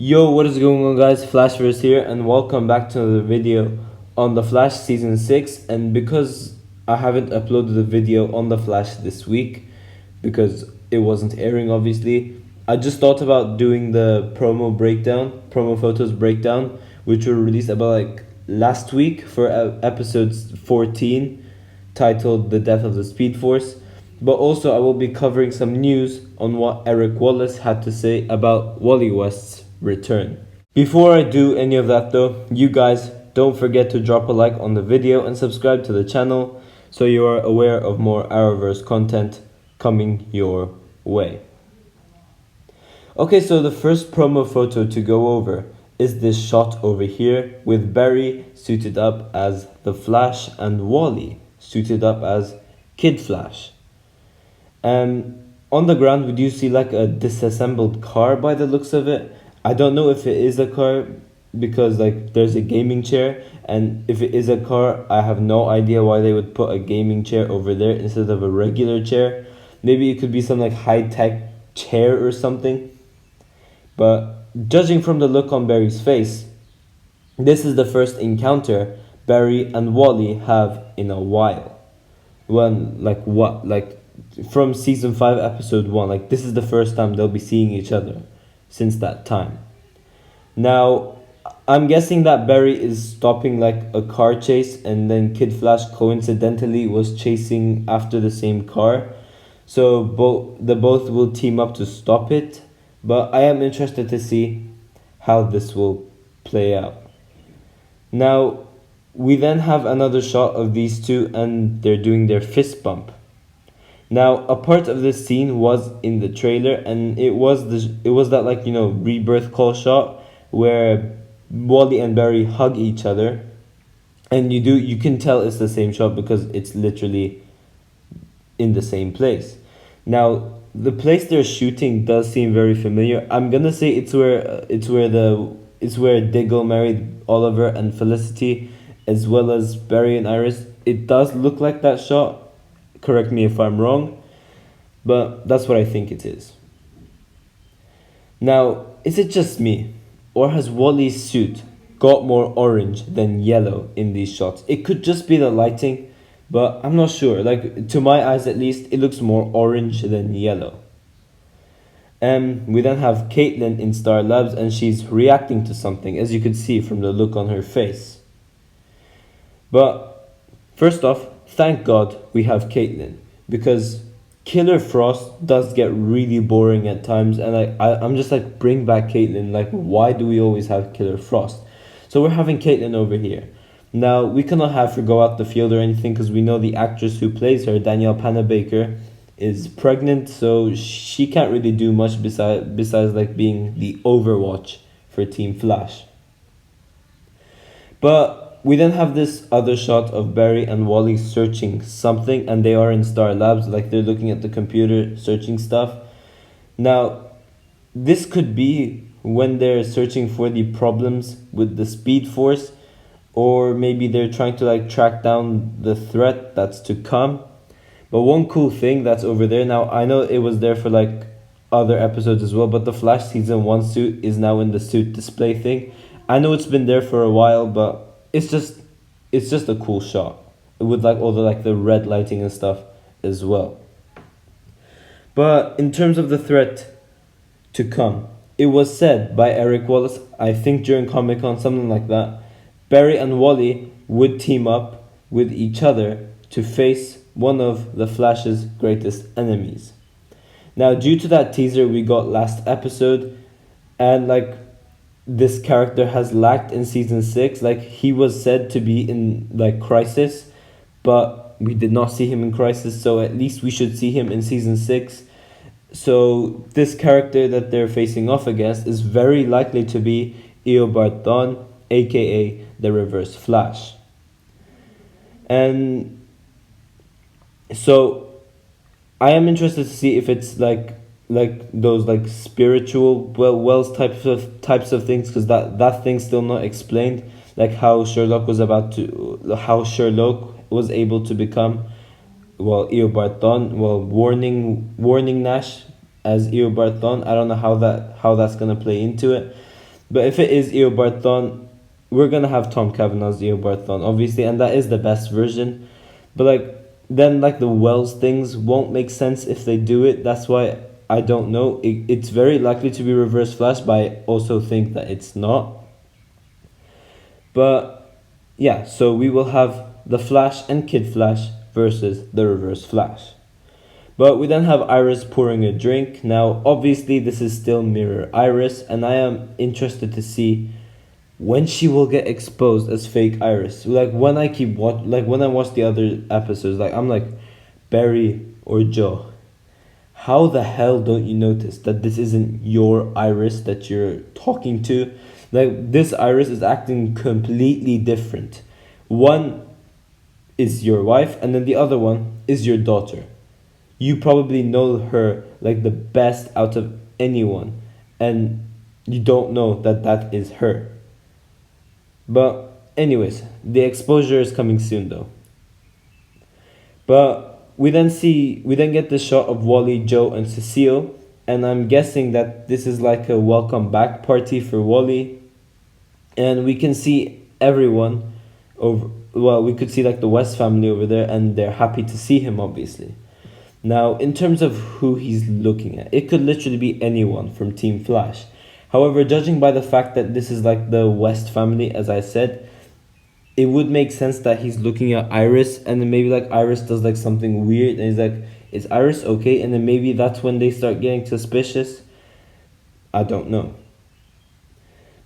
Yo, what is going on, guys? Flashverse here, and welcome back to another video on The Flash Season 6. And because I haven't uploaded a video on The Flash this week, because it wasn't airing obviously, I just thought about doing the promo photos breakdown, which were released about last week for episodes 14, titled The Death of the Speedforce. But also I will be covering some news on what Eric Wallace had to say about Wally West's return. Before I do any of that though, you guys don't forget to drop a like on the video and subscribe to the channel so you are aware of more Arrowverse content coming your way. Okay, so the first promo photo to go over is this shot over here with Barry suited up as the Flash and Wally suited up as Kid Flash. On the ground we do see like a disassembled car by the looks of it. I don't know if it is a car because there's a gaming chair, and if it is a car I have no idea why they would put a gaming chair over there instead of a regular chair. Maybe it could be some high-tech chair or something. But judging from the look on Barry's face, this is the first encounter Barry and Wally have in a while. From season 5 episode 1, this is the first time they'll be seeing each other since that time. Now I'm guessing that Barry is stopping a car chase, and then Kid Flash coincidentally was chasing after the same car, so both will team up to stop it. But I am interested to see how this will play out. Now we then have another shot of these two and they're doing their fist bump. Now, a part of this scene was in the trailer, and it was that rebirth call shot where Wally and Barry hug each other, and you can tell it's the same shot because it's literally in the same place. Now, the place they're shooting does seem very familiar. I'm gonna say it's where Diggle married Oliver and Felicity, as well as Barry and Iris. It does look like that shot. Correct me if I'm wrong, but that's what I think it is. Now, is it just me, or has Wally's suit got more orange than yellow in these shots? It could just be the lighting, but I'm not sure. To my eyes at least, it looks more orange than yellow. We then have Caitlin in Star Labs, and she's reacting to something, as you could see from the look on her face. But first off, thank God we have Caitlin, because Killer Frost does get really boring at times, and I'm just bring back Caitlin. Why do we always have Killer Frost? So we're having Caitlin over here. Now, we cannot have her go out the field or anything because we know the actress who plays her, Danielle Panabaker, is pregnant, so she can't really do much besides being the Overwatch for Team Flash. But we then have this other shot of Barry and Wally searching something, and they are in Star Labs, they're looking at the computer, searching stuff. Now, this could be when they're searching for the problems with the Speedforce, or maybe they're trying to track down the threat that's to come. But one cool thing that's over there, now I know it was there for other episodes as well, but the Flash season 1 suit is now in the suit display thing. I know it's been there for a while, but it's just a cool shot with all the red lighting and stuff as well. But in terms of the threat to come, it was said by Eric Wallace, I think during Comic-Con, something like that, Barry and Wally would team up with each other to face one of the Flash's greatest enemies. Now, due to that teaser we got last episode, and this character has lacked in season 6. He was said to be in Crisis, but we did not see him in Crisis, so at least we should see him in season 6. So this character that they're facing off against is very likely to be Eobard Thawne, aka the Reverse Flash. And so I am interested to see if it's those spiritual wells types of things, because that thing's still not explained, how Sherlock was able to become Eobard Thawne, warning Nash as Eobard Thawne. I don't know how that's gonna play into it, But if it is Eobarthon, we're gonna have Tom Cavanaugh's Eobarthon, obviously, and that is the best version. But like then like the Wells things won't make sense if they do it. That's why I don't know. It's very likely to be Reverse Flash, but I also think that it's not. But yeah, so we will have the Flash and Kid Flash versus the Reverse Flash. But we then have Iris pouring a drink. Now, obviously, this is still Mirror Iris, and I am interested to see when she will get exposed as fake Iris. Like when I when I watch the other episodes, like I'm like, Barry or Joe, how the hell don't you notice that this isn't your Iris that you're talking to? Like this Iris is acting completely different. One is your wife, and then the other one is your daughter. You probably know her like the best out of anyone, and you don't know that that is her. But anyways, the exposure is coming soon though. But we then get the shot of Wally, Joe, and Cecile, and I'm guessing that this is like a welcome back party for Wally, and we can see everyone over. Well, we could see like the West family over there, and they're happy to see him, obviously. Now, in terms of who he's looking at, it could literally be anyone from Team Flash. However, judging by the fact that this is like the West family, as I said, it would make sense that he's looking at Iris, and then maybe like Iris does like something weird, and he's like, is Iris okay? And then maybe that's when they start getting suspicious. I don't know.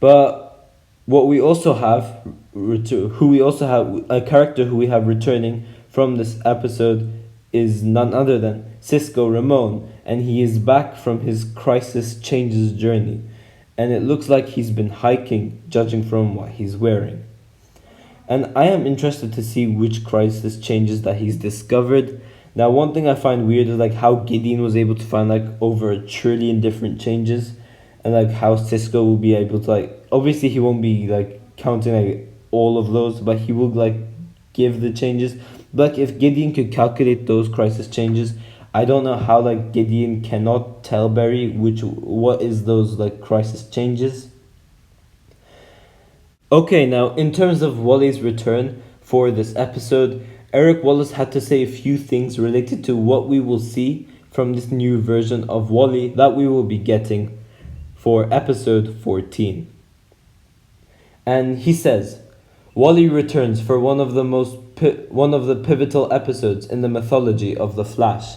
But what we also have, a character who we have returning from this episode is none other than Cisco Ramon, and he is back from his crisis changes journey, and it looks like he's been hiking, judging from what he's wearing. And I am interested to see which crisis changes that he's discovered. Now, one thing I find weird is like how Gideon was able to find like over 1 trillion different changes, and like how Cisco will be able to like, obviously he won't be like counting like all of those, but he will like give the changes. But like, if Gideon could calculate those crisis changes, I don't know how like Gideon cannot tell Barry what is those like crisis changes. Okay, now in terms of Wally's return for this episode, Eric Wallace had to say a few things related to what we will see from this new version of Wally that we will be getting for episode 14. And he says, Wally returns for one of the pivotal episodes in the mythology of the Flash,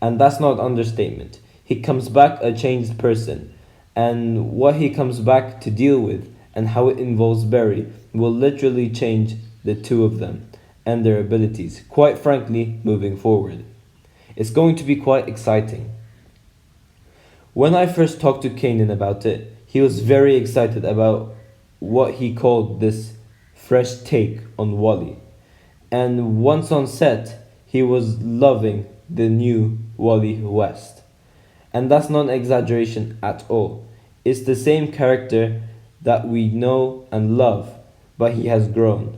and that's not understatement. He comes back a changed person, and what he comes back to deal with and how it involves Barry will literally change the two of them and their abilities, quite frankly, moving forward. It's going to be quite exciting. When I first talked to Kanan about it, he was very excited about what he called this fresh take on Wally. And once on set, he was loving the new Wally West. And that's not an exaggeration at all. It's the same character that we know and love, but he has grown,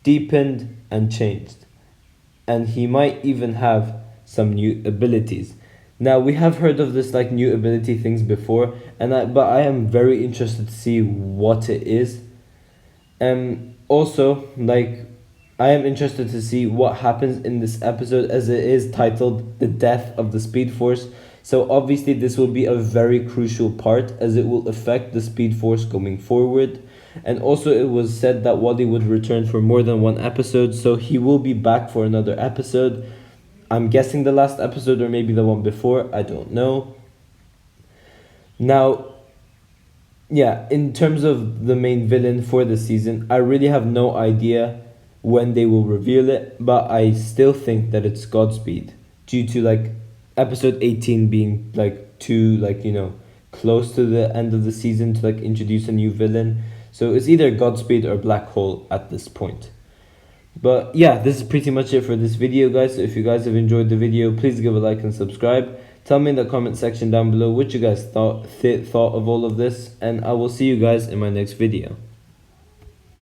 deepened, and changed. And he might even have some new abilities. Now, we have heard of this like new ability things before, but I am very interested to see what it is. Also, like, I am interested to see what happens in this episode, as it is titled The Death of the Speedforce. So obviously this will be a very crucial part, as it will affect the Speedforce going forward. And also it was said that Wally would return for more than one episode, so he will be back for another episode. I'm guessing the last episode or maybe the one before, I don't know. Now, yeah, in terms of the main villain for the season, I really have no idea when they will reveal it, but I still think that it's Godspeed, due to like episode 18 being like too like, you know, close to the end of the season to like introduce a new villain. So it's either Godspeed or Black Hole at this point. But yeah, this is pretty much it for this video, guys. So if you guys have enjoyed the video, please give a like and subscribe. Tell me in the comment section down below what you guys thought of all of this, and I will see you guys in my next video.